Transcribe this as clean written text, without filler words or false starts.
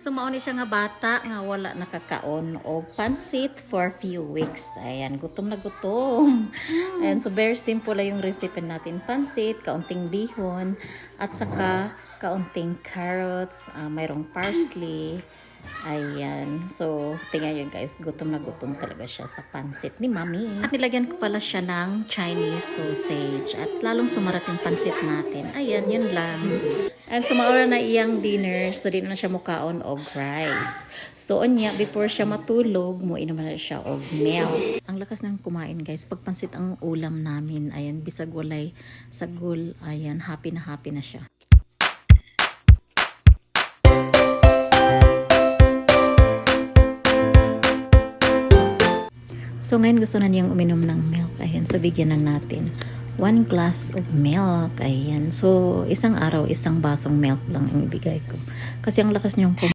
Sumaon siya nga bata nga wala nakakaon og pansit for few weeks. Ayan, gutom na gutom. Ayan, so very simple lang yung recipe natin. Pansit, kaunting bihon, at saka kaunting carrots, mayroong parsley. Ayan. So, tingnan nyo guys, gutom na gutom talaga siya sa pansit ni Mami. At nilagyan ko pala siya ng Chinese sausage. At lalong sumarap yung pansit natin. Ayan, yun lang. And sumaura na iyang dinner, so di na siya mukaon og rice. So, onya, before siya matulog, muin naman na siya og milk. Ang lakas ng kumain guys. Pag pansit ang ulam namin, ayan, bisag walay sagol, ayan, happy na siya. So ngayon gusto na niyang uminom ng milk. Ayan, so bigyan na natin 1 glass of milk. Ayan, so isang araw, isang basong milk lang ang ibigay ko. Kasi ang lakas niyong